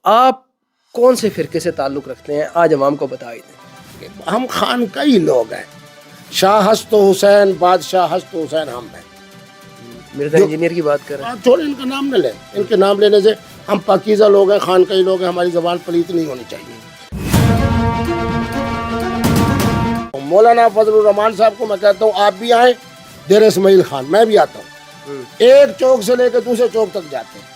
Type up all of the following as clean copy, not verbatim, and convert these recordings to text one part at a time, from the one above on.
آپ کون سے فرقے سے تعلق رکھتے ہیں؟ آج عوام کو بتا ہی دیں۔ ہم خانقاہی لوگ ہیں، شاہ ہست و حسین، بادشاہ ہست و حسین ہم ہیں۔ مرزا انجینئر کی بات کر رہے ہیں۔ آپ چھوڑیں، ان کا نام نہ لیں، ان کے نام لینے سے ہم پاکیزہ لوگ ہیں، خانقاہی لوگ ہیں، ہماری زبان پلیت نہیں ہونی چاہیے۔ مولانا فضل الرحمان صاحب کو میں کہتا ہوں آپ بھی آئیں، دیر اسماعیل خان، میں بھی آتا ہوں، ایک چوک سے لے کے دوسرے چوک تک جاتے ہیں۔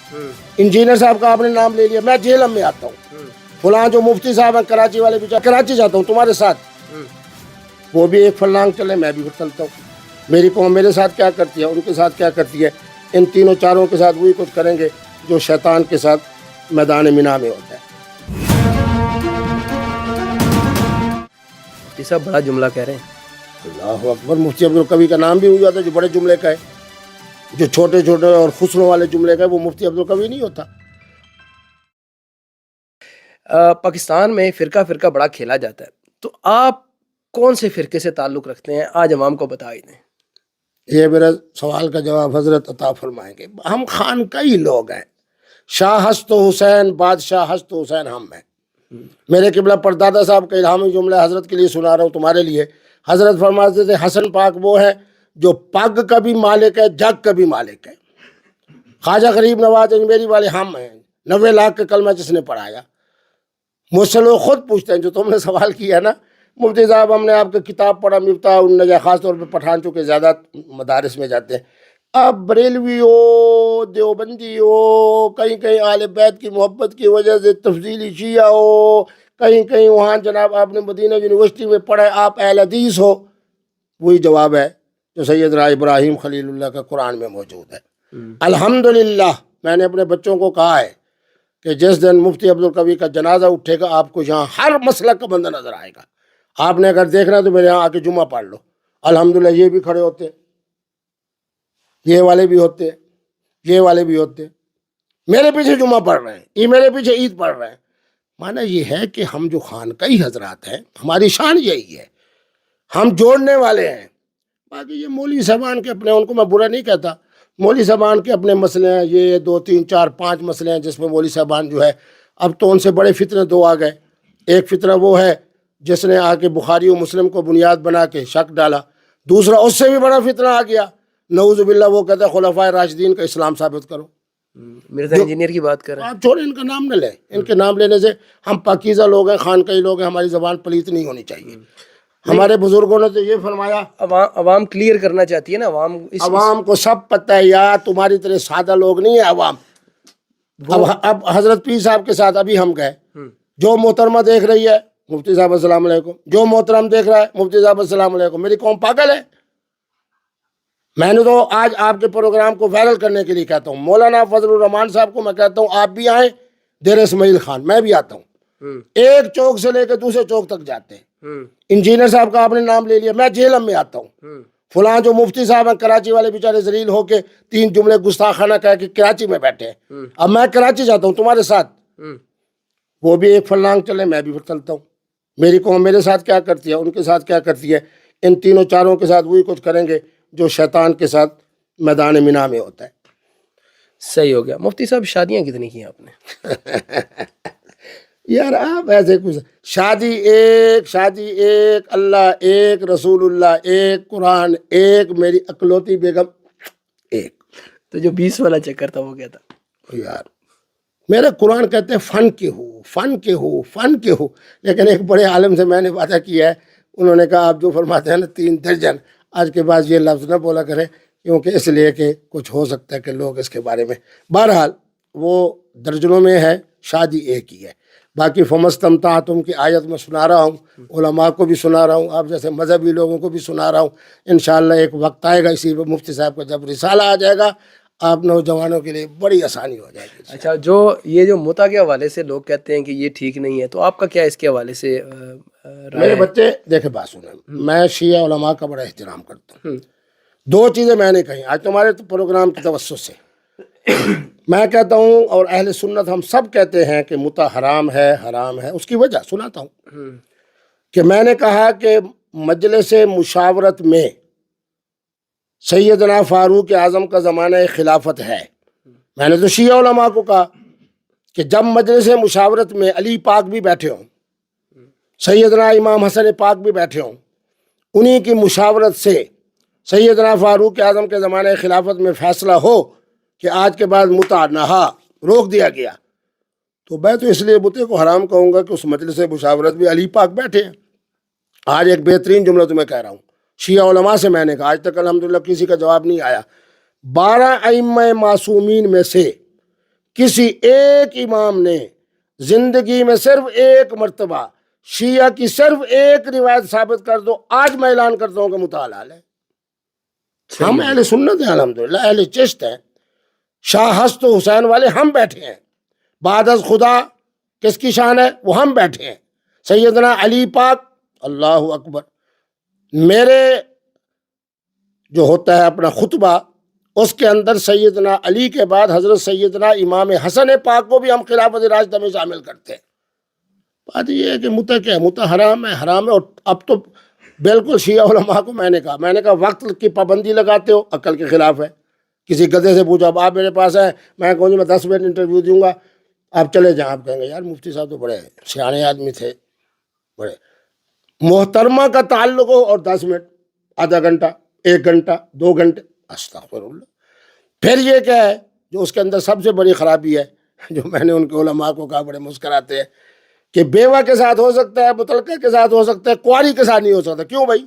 انجینئر صاحب کا آپ نے نام لے لیا، میں جیلم میں آتا ہوں، فلاں جو مفتی صاحب ہیں کراچی والے بھی، کراچی جاتا ہوں تمہارے ساتھ، وہ بھی ایک فلانگ چلے، میں بھی چلتا ہوں۔ میری قوم میرے ساتھ کیا کرتی ہے، ان کے ساتھ کیا کرتی ہے، ان تینوں چاروں کے ساتھ وہی کچھ کریں گے جو شیطان کے ساتھ میدان مینا میں ہوتا ہے۔ مفتی صاحب بڑا جملہ کہہ رہے ہیں۔ اللہ اکبر، مفتی عبدالقوی کا نام بھی ہوا تھا جو بڑے جملے کا ہے، جو چھوٹے چھوٹے اور خسروں والے جملے کا ہے وہ مفتی عبدالقوی نہیں ہوتا۔ پاکستان میں فرقہ فرقہ بڑا کھیلا جاتا ہے، تو آپ کون سے فرقے سے تعلق رکھتے ہیں؟ آج عوام کو بتا ہی دیں۔ یہ میرا سوال کا جواب حضرت عطا فرمائیں گے۔ ہم خانقاہی لوگ ہیں، شاہ ہست و حسین، بادشاہ ہست و حسین ہم ہیں۔ میرے قبلہ پردادا صاحب کا الہامی جملہ حضرت کے لیے سنا رہا ہوں تمہارے لیے۔ حضرت فرماتے تھے حسن پاک وہ ہے جو پگ کا بھی مالک ہے، جگ کا بھی مالک ہے۔ خواجہ غریب نواز اجمیری والے ہم ہیں، 90 لاکھ کا کلمہ جس نے پڑھایا۔ مجھ سے لوگ خود پوچھتے ہیں جو تم نے سوال کیا نا، مفتی صاحب ہم نے آپ کی کتاب پڑھا مفتاح النجا، خاص طور پہ پٹھان چونکہ زیادہ مدارس میں جاتے ہیں، اب بریلوی ہو، دیوبندی ہو، کہیں کہیں اہل بیت کی محبت کی وجہ سے تفضیلی شیعہ ہو، کہیں کہیں وہاں جناب آپ نے مدینہ یونیورسٹی میں پڑھا آپ اہل حدیث ہو، وہی جواب ہے جو سیدنا ابراہیم خلیل اللہ کا قرآن میں موجود ہے۔ الحمدللہ میں نے اپنے بچوں کو کہا ہے کہ جس دن مفتی عبدالقوی کا جنازہ اٹھے گا آپ کو یہاں ہر مسلک کا بندہ نظر آئے گا۔ آپ نے اگر دیکھنا تو میرے یہاں آ کے جمعہ پڑھ لو، الحمدللہ یہ بھی کھڑے ہوتے ہیں، یہ والے بھی ہوتے ہیں، یہ والے بھی ہوتے ہیں، میرے پیچھے جمعہ پڑھ رہے ہیں، یہ میرے پیچھے عید پڑھ رہے ہیں۔ معنی یہ ہے کہ ہم جو خانقاہی حضرات ہیں ہماری شان یہی ہے، ہم جوڑنے والے ہیں۔ باقی یہ مولوی صاحبان کے اپنے، ان کو میں برا نہیں کہتا، مولوی صاحبان کے اپنے مسئلے ہیں، یہ 2 3 4 5 مسئلے ہیں جس میں مولوی صاحبان جو ہے، اب تو ان سے بڑے فتنے 2 آ گئے۔ ایک فتنہ وہ ہے جس نے آ کے بخاری و مسلم کو بنیاد بنا کے شک ڈالا، دوسرا اس سے بھی بڑا فتنہ آ گیا، نعوذ باللہ، وہ کہتا ہے خلفائے راشدین کا اسلام ثابت کرو۔ مرزا انجینئر کی بات کر رہے ہیں۔ آپ چھوڑیں، ان کا نام نہ لیں، ان کے نام لینے سے ہم پاکیزہ لوگ ہیں، خانقاہی لوگ ہیں، ہماری زبان پلیت نہیں ہونی چاہیے۔ ہمارے بزرگوں نے تو یہ فرمایا، عوام کلیئر کرنا چاہتی ہے نا، عوام کو سب پتہ ہے یار، تمہاری طرح سادہ لوگ نہیں ہے عوام۔ اب حضرت پیر صاحب کے ساتھ ابھی ہم گئے، جو محترمہ دیکھ رہی ہے مفتی صاحب السلام علیکم، جو محترم دیکھ رہا ہے مفتی صاحب السلام علیکم۔ میری قوم پاگل ہے؟ میں نے تو آج آپ کے پروگرام کو وائرل کرنے کے لیے کہتا ہوں، مولانا فضل الرحمان صاحب کو میں کہتا ہوں آپ بھی آئیں، دیر اسماعیل خان، میں بھی آتا ہوں، ایک چوک سے لے کے دوسرے چوک تک جاتے ہیں۔ انجینئر صاحب کا آپ نے نام لے لیا، میں جیلم میں آتا ہوں، فلاں جو مفتی صاحب ہیں کراچی والے بیچارے ذلیل ہو کے 3 جملے گستاخانہ کہہ کے کراچی میں بیٹھے ہیں، اب میں کراچی جاتا ہوں تمہارے ساتھ، وہ بھی ایک فلانگ چلے، میں بھی چلتا ہوں۔ میری قوم میرے ساتھ کیا کرتی ہے، ان کے ساتھ کیا کرتی ہے، ان تینوں چاروں کے ساتھ وہی کچھ کریں گے جو شیطان کے ساتھ میدان مینا میں ہوتا ہے۔ صحیح ہو گیا۔ مفتی صاحب شادیاں کتنی کی آپ نے؟ یار آپ ایسے کچھ، شادی ایک، اللہ ایک، رسول اللہ ایک، قرآن ایک، میری اکلوتی بیگم ایک۔ تو جو 20 والا چکر تھا وہ کیا تھا؟ یار میرا قرآن کہتے ہیں فن کے ہو، لیکن ایک بڑے عالم سے میں نے وعدہ کیا ہے، انہوں نے کہا آپ جو فرماتے ہیں نا 3 درجن، آج کے بعد یہ لفظ نہ بولا کریں، کیونکہ اس لیے کہ کچھ ہو سکتا ہے کہ لوگ اس کے بارے میں، بہرحال وہ درجنوں میں ہے، شادی ایک ہی ہے۔ باقی فمستمتعتم کی آیت میں سنا رہا ہوں، علماء کو بھی سنا رہا ہوں، آپ جیسے مذہبی لوگوں کو بھی سنا رہا ہوں، انشاءاللہ ایک وقت آئے گا اسی پہ مفتی صاحب کا جب رسالہ آ جائے گا، آپ نوجوانوں کے لیے بڑی آسانی ہو جائے گی۔ اچھا، جو یہ جو متع کے حوالے سے لوگ کہتے ہیں کہ یہ ٹھیک نہیں ہے، تو آپ کا کیا اس کے حوالے سے رائے میرے ہے؟ بچے دیکھیں بات سنیں، میں شیعہ علماء کا بڑا احترام کرتا ہوں، 2 چیزیں میں نے کہیں آج تمہارے پروگرام کی توسط سے، میں کہتا ہوں اور اہل سنت ہم سب کہتے ہیں کہ متع حرام ہے، اس کی وجہ سناتا ہوں کہ میں نے کہا کہ مجلس مشاورت میں سیدنا فاروق اعظم کا زمانہ خلافت ہے، میں نے تو شیعہ علماء کو کہا کہ جب مجلس مشاورت میں علی پاک بھی بیٹھے ہوں، سیدنا امام حسن پاک بھی بیٹھے ہوں، انہی کی مشاورت سے سیدنا فاروق اعظم کے زمانے خلافت میں فیصلہ ہو کہ آج کے بعد متع نہا روک دیا گیا، تو میں تو اس لیے متع کو حرام کہوں گا کہ اس مجلس مشاورت بھی علی پاک بیٹھے ہیں۔ آج ایک بہترین جملہ تمہیں کہہ رہا ہوں، شیعہ علماء سے میں نے کہا، آج تک الحمدللہ کسی کا جواب نہیں آیا، 12 ائمہ معصومین میں سے کسی ایک امام نے زندگی میں صرف ایک مرتبہ شیعہ کی صرف ایک روایت ثابت کر دو، آج میں اعلان کرتا ہوں کہ متع حلال ہے۔ ہم اہل سنت ہیں الحمدللہ، اہل چشت ہیں، شاہ ہست و حسین والے ہم بیٹھے ہیں، بعد از خدا کس کی شان ہے وہ ہم بیٹھے ہیں، سیدنا علی پاک، اللہ اکبر۔ میرے جو ہوتا ہے اپنا خطبہ، اس کے اندر سیدنا علی کے بعد حضرت سیدنا امام حسن پاک کو بھی ہم خلافت راشدہ میں شامل کرتے ہیں۔ بات یہ ہے کہ متع کیا ہے، متع حرام ہے، حرام ہے۔ اور اب تو بالکل شیعہ علماء کو میں نے کہا وقت کی پابندی لگاتے ہو، عقل کے خلاف ہے۔ کسی گدھے سے پوچھو، اب آپ میرے پاس ہیں، میں کہوں گی میں 10 منٹ انٹرویو دوں گا، آپ چلے جائیں، آپ کہیں گے یار مفتی صاحب تو بڑے سیانے آدمی تھے، بڑے محترمہ کا تعلق ہو اور 10 منٹ، آدھا گھنٹہ، 1 گھنٹہ، 2 گھنٹے، استغفر اللہ۔ پھر یہ کیا ہے جو اس کے اندر سب سے بڑی خرابی ہے، جو میں نے ان کے علماء کو کہا، بڑے مسکراتے ہیں، کہ بیوہ کے ساتھ ہو سکتا ہے، مطلقہ کے ساتھ ہو سکتا ہے، کنواری کے ساتھ نہیں ہو سکتا۔ کیوں بھائی؟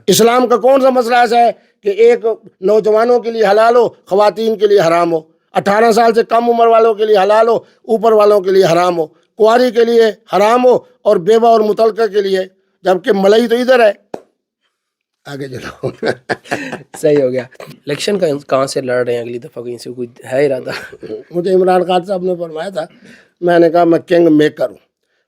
اسلام کا کون سا مسئلہ ایسا ہے کہ ایک نوجوانوں کے لیے حلال ہو، خواتین کے لیے حرام ہو، 18 سال سے کم عمر والوں کے لیے حلال ہو، اوپر والوں کے لیے حرام ہو، کنواری کے لیے حرام ہو اور بیوہ اور مطلقہ کے لیے، جبکہ ملئی تو ادھر ہے۔ آگے چلو۔ صحیح ہو گیا۔ الیکشن کا کہاں سے لڑ رہے ہیں اگلی دفعہ، کہیں سے کوئی ہے ارادہ؟ مجھے عمران خان صاحب نے فرمایا تھا، میں نے کہا میں کنگ میکر ہوں۔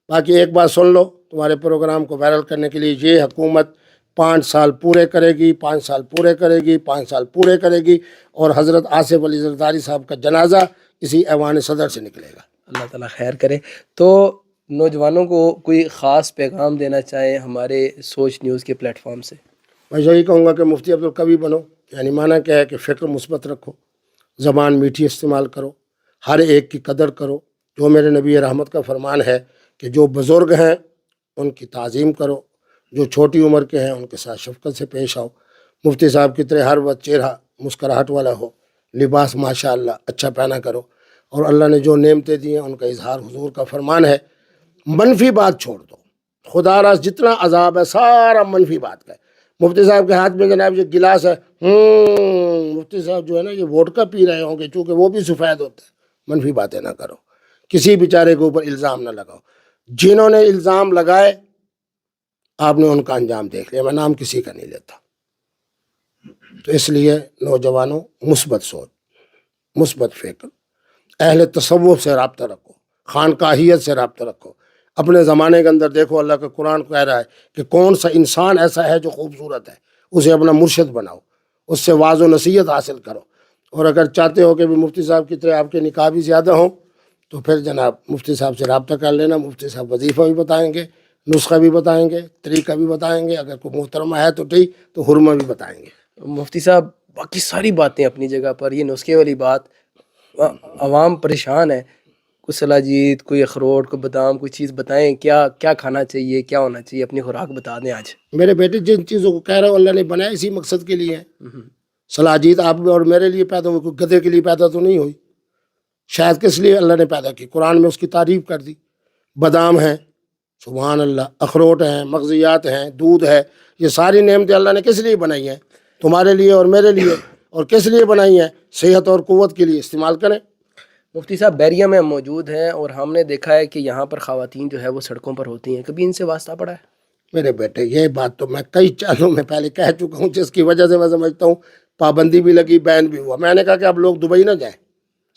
باقی ایک بات سن لو، تمہارے پروگرام کو وائرل کرنے کے لیے، یہ حکومت 5 سال پورے کرے گی، 5 سال پورے کرے گی، 5 سال پورے کرے گی، اور حضرت آصف علی زرداری صاحب کا جنازہ اسی ایوان صدر سے نکلے گا۔ اللہ تعالیٰ خیر کرے۔ تو نوجوانوں کو کوئی خاص پیغام دینا چاہیں ہمارے سوچ نیوز کے پلیٹ فارم سے؟ میں یہی کہوں گا کہ مفتی عبدالقوی بنو، یعنی معنی کیا ہے کہ فکر مثبت رکھو، زبان میٹھی استعمال کرو، ہر ایک کی قدر کرو، جو میرے نبی رحمت کا فرمان ہے کہ جو بزرگ ہیں ان کی تعظیم کرو، جو چھوٹی عمر کے ہیں ان کے ساتھ شفقت سے پیش آؤ۔ مفتی صاحب کی طرح ہر وقت چہرہ مسکراہٹ والا ہو، لباس ماشاءاللہ اچھا پہنا کرو، اور اللہ نے جو نعمتیں دی ہیں ان کا اظہار، حضور کا فرمان ہے منفی بات چھوڑ دو، خدا را جتنا عذاب ہے سارا منفی بات کا ہے۔ مفتی صاحب کے ہاتھ میں جناب یہ گلاس ہے، مفتی صاحب جو ہے نا یہ ووڈکا پی رہے ہوں گے، چونکہ وہ بھی سفید ہوتا ہے۔ منفی باتیں نہ کرو، کسی بیچارے کے اوپر الزام نہ لگاؤ، جنہوں نے الزام لگائے آپ نے ان کا انجام دیکھ لیا، میں نام کسی کا نہیں لیتا۔ تو اس لیے نوجوانوں مثبت سوچ، مثبت فکر، اہل تصوف سے رابطہ رکھو، خانقاہیت سے رابطہ رکھو۔ اپنے زمانے کے اندر دیکھو، اللہ کا قرآن کہہ رہا ہے کہ کون سا انسان ایسا ہے جو خوبصورت ہے، اسے اپنا مرشد بناؤ، اس سے واعظ و نصیحت حاصل کرو، اور اگر چاہتے ہو کہ بھی مفتی صاحب کی طرح آپ کے نکاح بھی زیادہ ہوں تو پھر جناب مفتی صاحب سے رابطہ کر لینا۔ مفتی صاحب وظیفہ بھی بتائیں گے، نسخہ بھی بتائیں گے، طریقہ بھی بتائیں گے، اگر کوئی محترمہ ہے تو ٹھیک، تو حرمہ بھی بتائیں گے۔ مفتی صاحب باقی ساری باتیں اپنی جگہ پر، یہ نسخے والی بات، عوام پریشان ہے، کوئی سلاجید، کوئی اخروٹ، کوئی بادام، کوئی چیز بتائیں، کیا کھانا چاہیے، کیا ہونا چاہیے، اپنی خوراک بتا دیں آج۔ میرے بیٹے جن چیزوں کو کہہ رہا ہوں اللہ نے بنایا اسی مقصد کے لیے ہے۔ سلاجید آپ اور میرے لیے پیدا ہوئی، کوئی گدھے کے لیے پیدا تو نہیں ہوئی۔ شاید کس لیے اللہ نے پیدا کی، قرآن میں اس کی تعریف کر دی۔ بادام ہیں، سبحان اللہ، اخروٹ ہیں، مغزیات ہیں، دودھ ہے، یہ ساری نعمتیں اللہ نے کس لیے بنائی ہیں؟ تمہارے لیے اور میرے لیے۔ اور کس لیے بنائی ہیں؟ صحت اور قوت کے لیے، استعمال کریں۔ مفتی صاحب بیریا میں ہم موجود ہیں اور ہم نے دیکھا ہے کہ یہاں پر خواتین جو ہے وہ سڑکوں پر ہوتی ہیں، کبھی ان سے واسطہ پڑا ہے؟ میرے بیٹے یہ بات تو میں کئی چینلوں میں پہلے کہہ چکا ہوں، جس کی وجہ سے میں سمجھتا ہوں پابندی بھی لگی، بین بھی ہوا۔ میں نے کہا کہ اب لوگ دبئی نہ جائیں،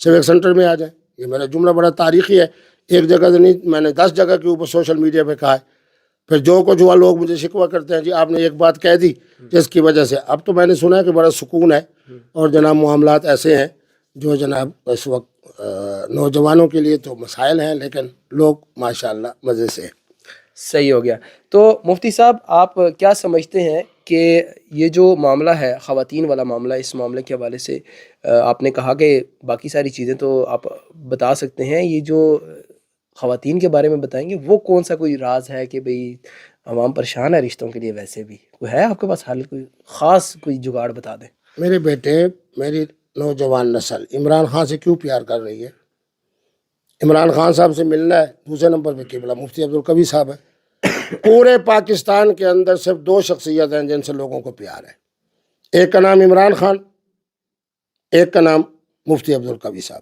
سیوک سینٹر میں آ جائیں۔ یہ میرا جملہ بڑا تاریخی ہے، ایک جگہ سے نہیں، میں نے 10 جگہ کے اوپر سوشل میڈیا پہ کہا ہے۔ پھر جو کچھ ہوا لوگ مجھے شکوہ کرتے ہیں، جی آپ نے ایک بات کہہ دی جس کی وجہ سے۔ اب تو میں نے سنا ہے کہ بڑا سکون ہے، اور جناب معاملات ایسے ہیں جو جناب اس وقت نوجوانوں کے لیے تو مسائل ہیں، لیکن لوگ ماشاءاللہ مزے سے۔ صحیح ہو گیا۔ تو مفتی صاحب آپ کیا سمجھتے ہیں کہ یہ جو معاملہ ہے خواتین والا معاملہ، اس معاملے کے حوالے سے آپ نے کہا کہ باقی ساری چیزیں تو آپ بتا سکتے ہیں، یہ جو خواتین کے بارے میں بتائیں گے وہ کون سا کوئی راز ہے کہ بھئی عوام پریشان ہے رشتوں کے لیے، ویسے بھی کوئی ہے آپ کے پاس حل، کوئی خاص کوئی جگاڑ بتا دیں؟ میرے بیٹے، میری نوجوان نسل عمران خان سے کیوں پیار کر رہی ہے؟ عمران خان صاحب سے ملنا ہے، دوسرے نمبر پہ قبلہ مفتی عبدالقوی صاحب ہے۔ پورے پاکستان کے اندر صرف دو شخصیت ہیں جن سے لوگوں کو پیار ہے، ایک کا نام عمران خان، ایک کا نام مفتی عبدالقوی صاحب۔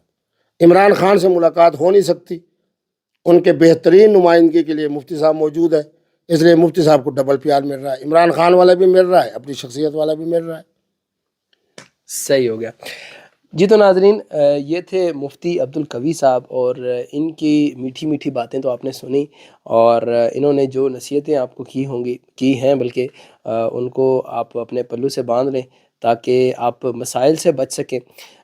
عمران خان سے ملاقات ہو نہیں سکتی، ان کے بہترین نمائندگی کے لیے مفتی صاحب موجود ہے، اس لیے مفتی صاحب کو ڈبل پیار مل رہا ہے، عمران خان والا بھی مل رہا ہے، اپنی شخصیت والا بھی مل رہا ہے۔ صحیح ہو گیا جی۔ تو ناظرین، یہ تھے مفتی عبدالقوی صاحب، اور ان کی میٹھی میٹھی باتیں تو آپ نے سنی، اور انہوں نے جو نصیحتیں آپ کو کی ہیں بلکہ ان کو آپ اپنے پلو سے باندھ لیں تاکہ آپ مسائل سے بچ سکیں۔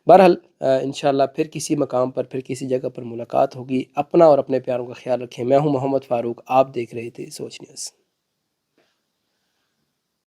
بہرحال انشاءاللہ پھر کسی مقام پر، پھر کسی جگہ پر ملاقات ہوگی۔ اپنا اور اپنے پیاروں کا خیال رکھیں۔ میں ہوں محمد فاروق، آپ دیکھ رہے تھے سوچ نیوز۔